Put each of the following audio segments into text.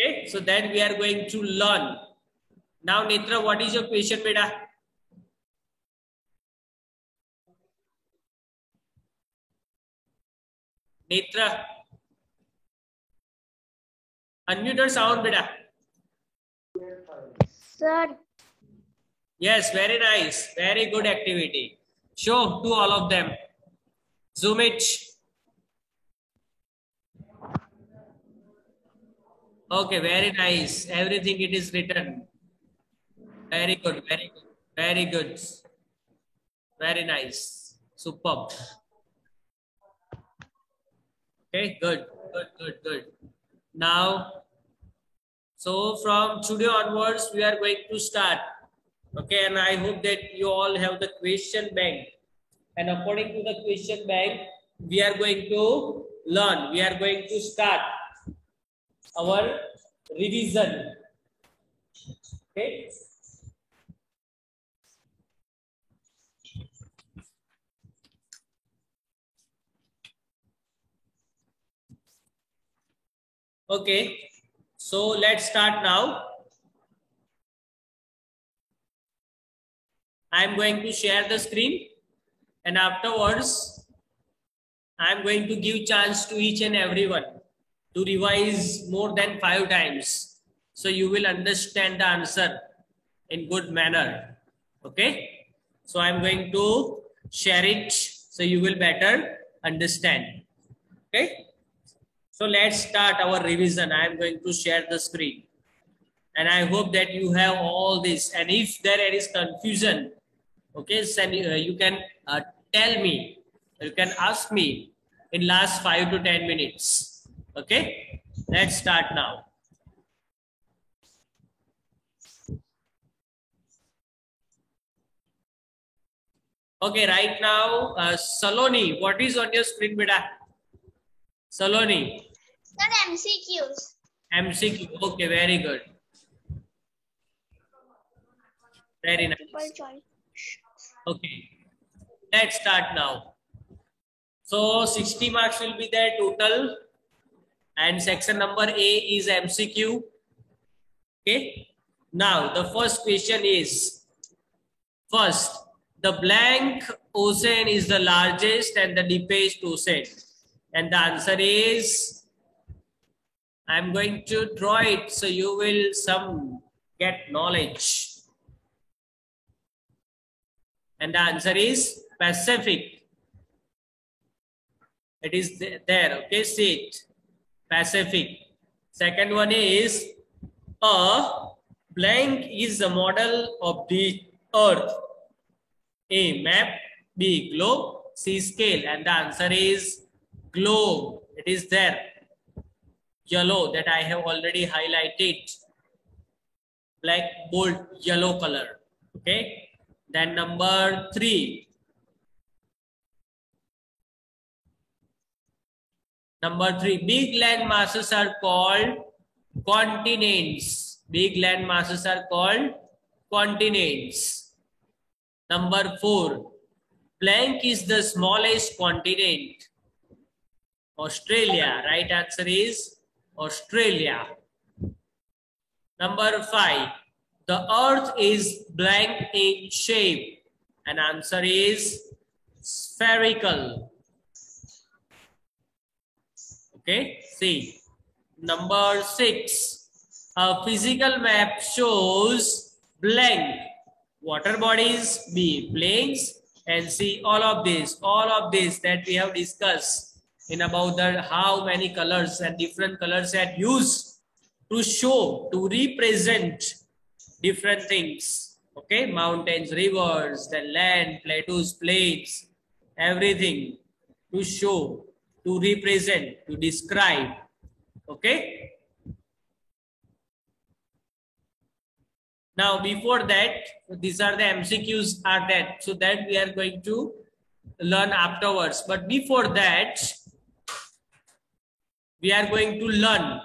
Okay, so that we are going to learn. Now, Netra, what is your question, beta? Netra, unmute your sound, beta. Sir. Yes, very nice. Very good activity. Show to all of them. Zoom it. Okay, very nice. Everything it is written. Very good, very good, very good. Very nice. Superb. Okay, good, good, good, good. Now, so from today onwards, we are going to start. Okay, and I hope that you all have the question bank. And according to the question bank, we are going to learn. We are going to start our revision. Okay. Okay. So let's start now. I am going to share the screen, and afterwards I am going to give chance to each and everyone to revise more than 5 times, so you will understand the answer in good manner. Okay, so I am going to share it so you will better understand. Okay, so let's start our revision. I am going to share the screen, and I hope that you have all this, and if there is confusion, okay, send, you can tell me, you can ask me in last 5 to 10 minutes. Okay, let's start now. Okay, right now, Saloni, what is on your screen, beta? Saloni. Sir, MCQs. MCQ. Okay, very good. Very nice. Okay, let's start now. So 60 marks will be there total, and section number A is MCQ. Okay, now the first question is, first, the blank ocean is the largest and the deepest ocean, and the answer is, I'm going to draw it so you will get knowledge, and the answer is Pacific. It is there. Okay, see it. Pacific. Second one is, a blank is a model of the earth. A, map. B, globe. C, scale. And the answer is globe. It is there. Yellow, that I have already highlighted. Black, bold, yellow color. Okay. Then number 3. Number 3, big land masses are called continents. Big land masses are called continents. Number 4, blank is the smallest continent. Australia. Right answer is Australia. Number 5, the earth is blank in shape, and answer is spherical. Okay, see. Number 6, a physical map shows blank water bodies, B, plains, and C, all of this that we have discussed in about how many colors and different colors are used to show, to represent different things. Okay, mountains, rivers, then land, plateaus, plains, everything to show, to represent, to describe. Okay. Now, before that, these are the MCQs are that, so that we are going to learn afterwards. But before that, we are going to learn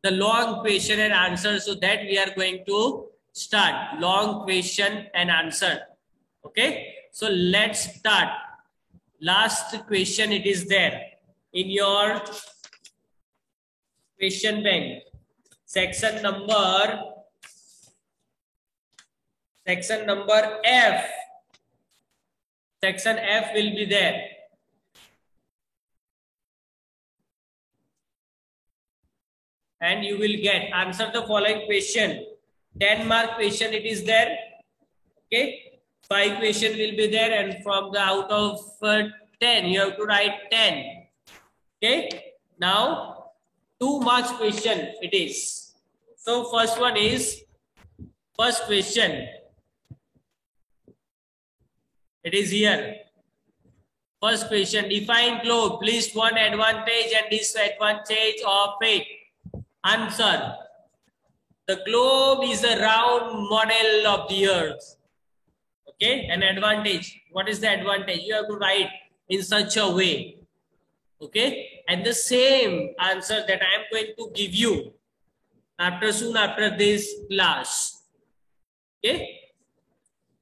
the long question and answer, so that we are going to start long question and answer. Okay, so let's start. Last question, it is there in your question bank. section number F. Section F will be there. And you will get answer the following question. 10 mark question it is there. Okay. 5 question will be there, and from the out of 10 you have to write 10. Okay. Now 2 marks question it is. So first question. It is here. First question, define globe. List one advantage and disadvantage of it. Answer. The globe is a round model of the earth. Okay, an advantage. What is the advantage? You have to write in such a way. Okay, and the same answer that I am going to give you soon after this class. Okay,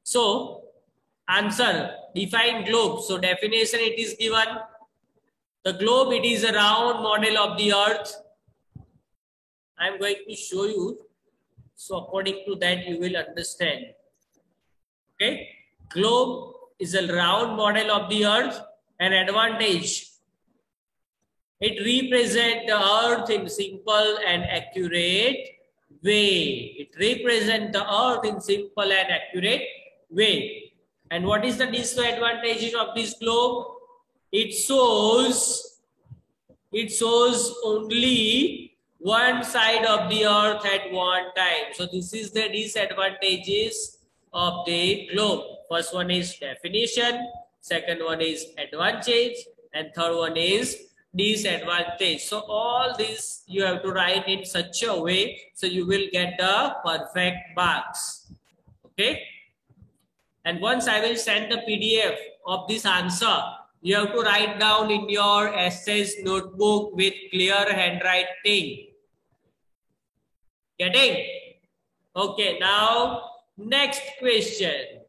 so answer, define globe. So definition it is given. The globe, it is a round model of the earth. I am going to show you. So according to that you will understand. Okay, globe is a round model of the earth. An advantage, it represents the earth in simple and accurate way. It represents the earth in simple and accurate way. And what is the disadvantage of this globe? It shows only one side of the earth at one time. So this is the disadvantages of the globe. First one is definition, second one is advantage, and third one is disadvantage. So all this you have to write in such a way so you will get the perfect marks. Okay. And once I will send the PDF of this answer, you have to write down in your essays notebook with clear handwriting. Getting? Okay, now next question.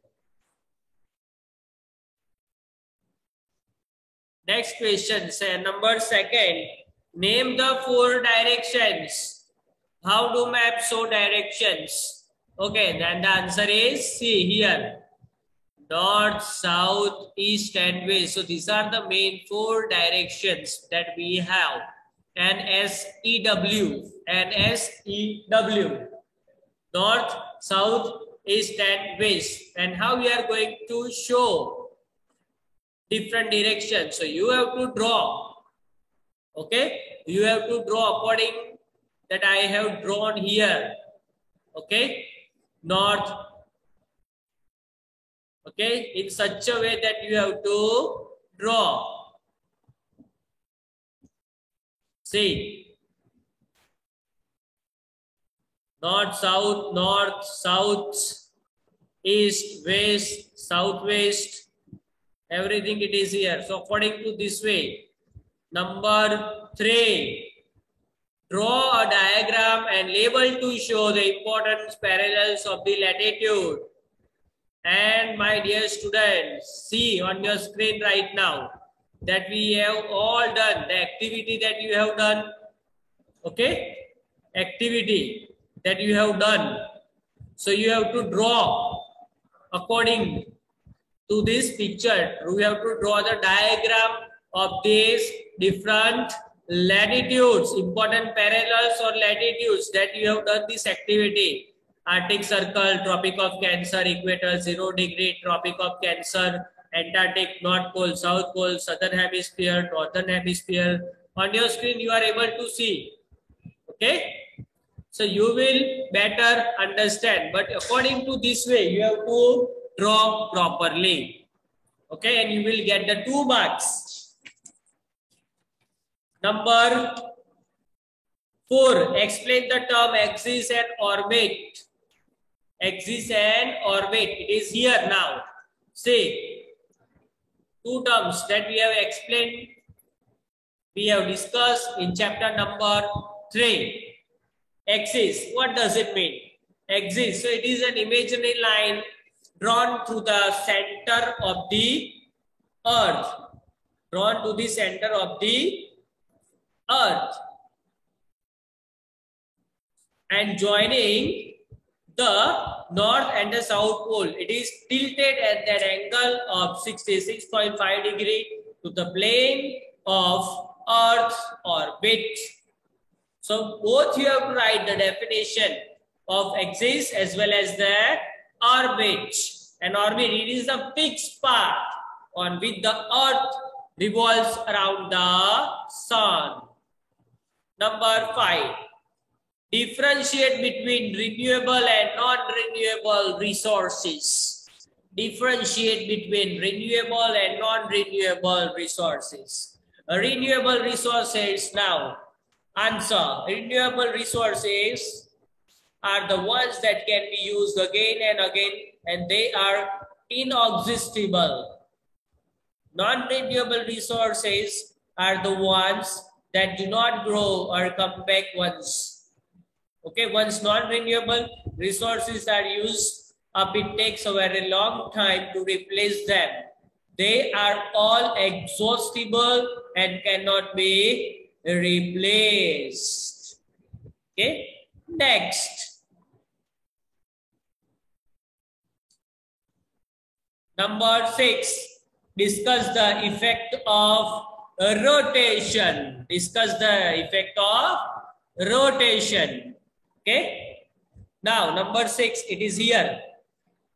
Next question, say number 2. Name the 4 directions. How do maps show directions? Okay, then the answer is C here. North, south, east and west. So these are the main 4 directions that we have. NSEW. North, south, east and west. And how we are going to show different directions? So you have to draw. Okay. You have to draw according that I have drawn here. Okay. North. Okay, in such a way that you have to draw. See, north, south, east, west, southwest, everything it is here. So according to this way. Number 3, draw a diagram and label to show the important parallels of the latitude. And my dear students, see on your screen right now that we have all done the activity that you have done. Okay, activity that you have done. So you have to draw according to this picture. You have to draw the diagram of these different latitudes, important parallels or latitudes that you have done this activity. Arctic Circle, Tropic of Cancer, Equator, 0 degree, Tropic of Cancer, Antarctic, North Pole, South Pole, Southern Hemisphere, Northern Hemisphere. On your screen, you are able to see. Okay? So you will better understand. But according to this way, you have to draw properly. Okay? And you will get the 2 marks. Number 4, explain the term axis and orbit. Axis and orbit. It is here now. See, 2 terms that we have explained, we have discussed in chapter number 3. Axis, what does it mean? Axis, so it is an imaginary line drawn through the center of the earth. Drawn to the center of the earth. and joining the north and the south pole. It is tilted at that angle of 66.5 degree to the plane of Earth's orbit. So both you have to write the definition of axis as well as the orbit. An orbit, it is a fixed path on which the Earth revolves around the sun. Number 5. Differentiate between renewable and non-renewable resources. Differentiate between renewable and non-renewable resources. Renewable resources now. Answer. Renewable resources are the ones that can be used again and again, and they are inexhaustible. Non-renewable resources are the ones that do not grow or come back once. Okay, once non-renewable resources are used up, it takes a very long time to replace them. They are all exhaustible and cannot be replaced. Okay, next. Number 6. Discuss the effect of rotation. Discuss the effect of rotation. Okay. Now, number 6, it is here.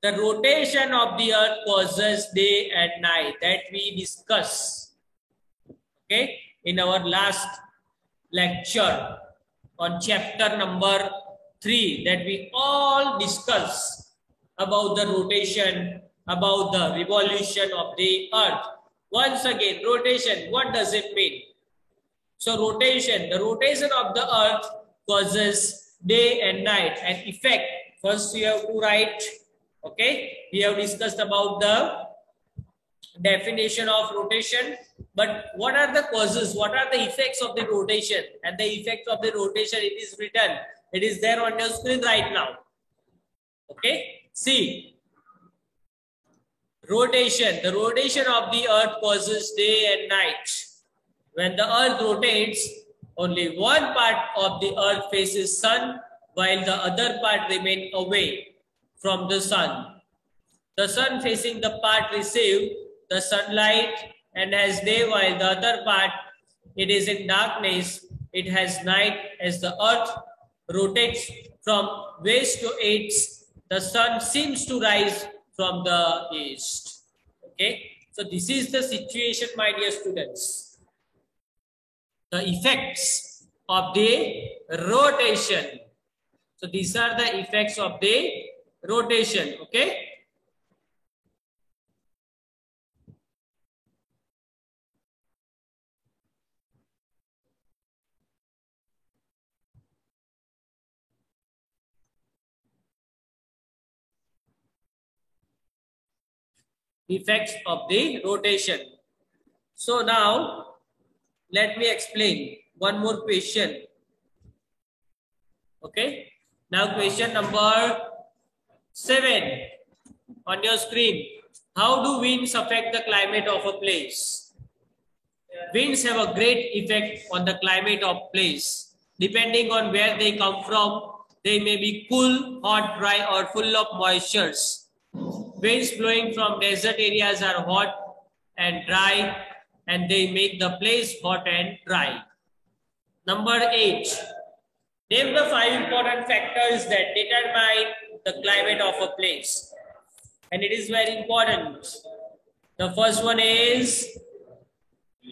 The rotation of the earth causes day and night, that we discuss. Okay. In our last lecture on chapter number 3, that we all discuss about the rotation, about the revolution of the earth. Once again, rotation, what does it mean? So rotation, the rotation of the earth causes day and night. And effect, first you have to write, okay, we have discussed about the definition of rotation, but what are the causes, what are the effects of the rotation? And the effect of the rotation, it is written, it is there on your screen right now. Okay, see. Rotation. The rotation of the earth causes day and night. When the earth rotates, only one part of the earth faces sun, while the other part remains away from the sun. The sun facing the part receives the sunlight and has day, while the other part, it is in darkness. It has night. As the earth rotates from west to east, the sun seems to rise from the east. Okay, so this is the situation, my dear students. The effects of the rotation. So these are the effects of the rotation. Okay. Effects of the rotation. So now let me explain one more question. Okay, now question number 7 on your screen. How do winds affect the climate of a place? Winds have a great effect on the climate of place. Depending on where they come from, they may be cool, hot, dry, or full of moistures. Winds blowing from desert areas are hot and dry, and they make the place hot and dry. Number 8. Name the 5 important factors that determine the climate of a place. And it is very important. The first one is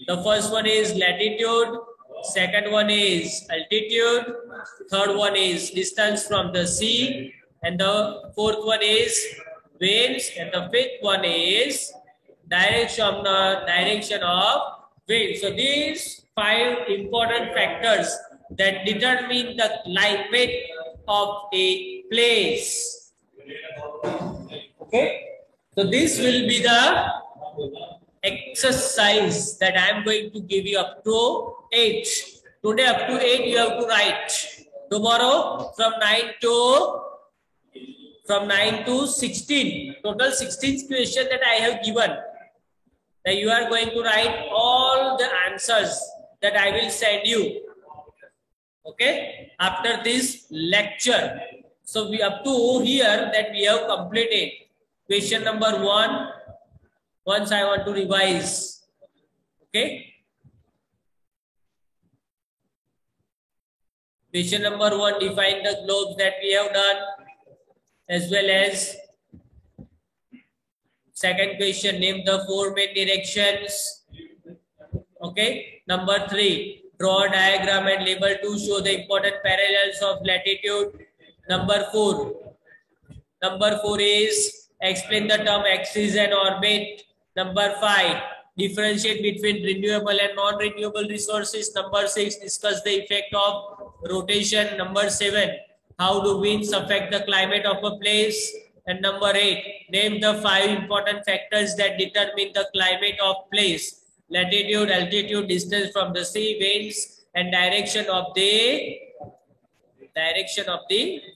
latitude. Second one is altitude. Third one is distance from the sea. And the fourth one is winds, and the fifth one is direction of wind. So these 5 important factors that determine the climate of a place. Okay, so this will be the exercise that I am going to give you up to 8. Today up to 8 you have to write. Tomorrow from 9 to 16, total 16 questions that I have given. That you are going to write all the answers that I will send you. Okay, after this lecture. So we up to here that we have completed question number 1. Once I want to revise. Okay. Question number 1, define the globes that we have done, as well as second question, name the 4 main directions. Okay. Number 3, draw a diagram and label to show the important parallels of latitude. Number 4 is explain the term axis and orbit. Number 5, differentiate between renewable and non-renewable resources. Number 6, discuss the effect of rotation. Number 7, how do winds affect the climate of a place? And number 8, name the 5 important factors that determine the climate of place. Latitude, altitude, distance from the sea, winds, and direction of the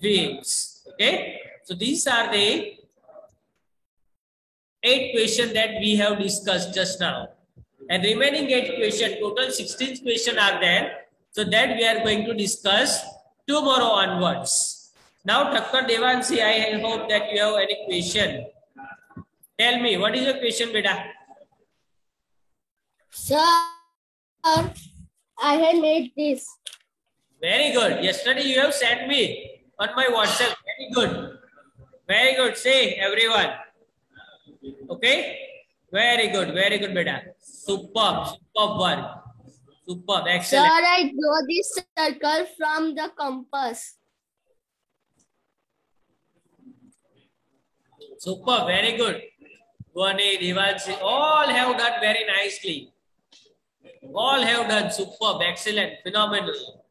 winds. Okay, so these are the 8 questions that we have discussed just now, and remaining 8 questions, total 16 questions are there. So that we are going to discuss tomorrow onwards. Now, Dr. Devanshi, I hope that you have any question. Tell me, what is your question, beta? Sir, I had made this. Very good. Yesterday you have sent me on my WhatsApp. Very good. Very good. Say, everyone. Okay? Very good, beta. Superb work. Superb, excellent. Sir, I draw this circle from the compass. Superb, very good. Guani, Devanshi, all have done very nicely. All have done superb, excellent, phenomenal.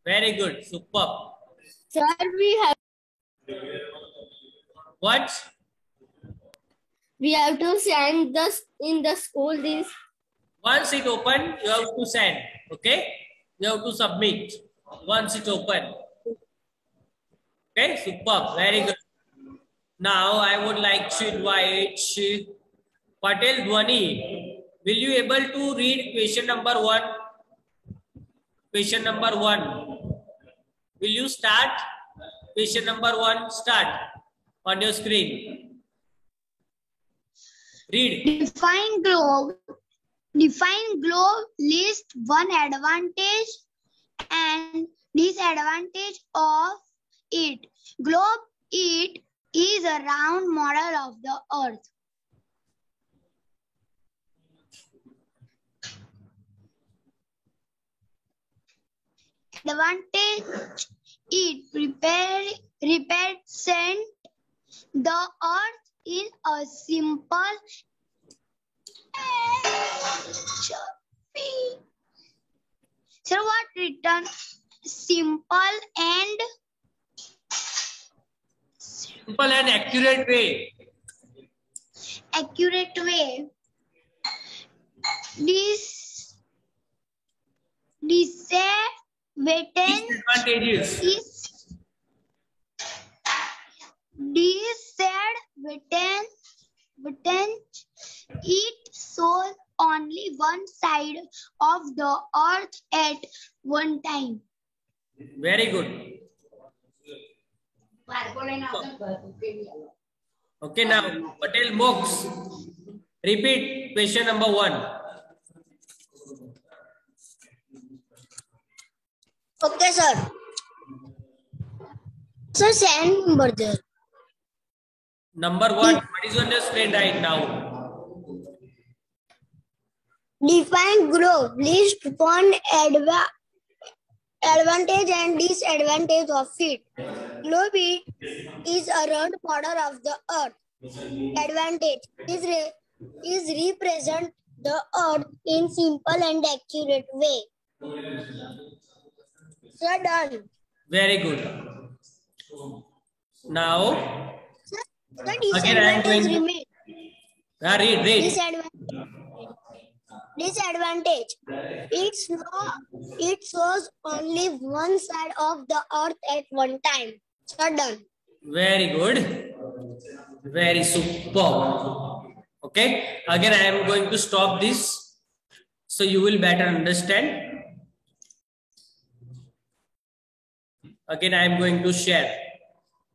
Very good, superb. Sir, we have What? We have to send this in the school this. Once it open, you have to send. Okay? You have to submit. Once it open. Okay? Superb. Very good. Now I would like to invite Patel Dhwani. Will you able to read question number 1? Question number 1. Will you start? Question number 1. Start on your screen. Read. Define globe. List one advantage and disadvantage of it. Globe, it is a round model of the earth. Advantage, it represents the earth in a simple so what written? Simple and Accurate way. Disadvantage, it shows only one side of the earth at one time. Very good. Okay, now Patel Mox. Repeat question number 1. Okay, sir. Sir, send number there. Number 1. What is on the screen right now? Define globe. List one advantage and disadvantage of it. Globe is a round border of the earth. Advantage is represent the earth in simple and accurate way. Sir, done. Very good. Now, The again I am going to remain. read. Disadvantage. It shows only one side of the earth at one time. Sir, done. Very good. Very superb. Okay. Again, I am going to stop this so you will better understand. again I am going to share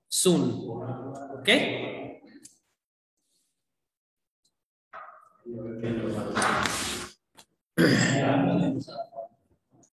soon. Okay.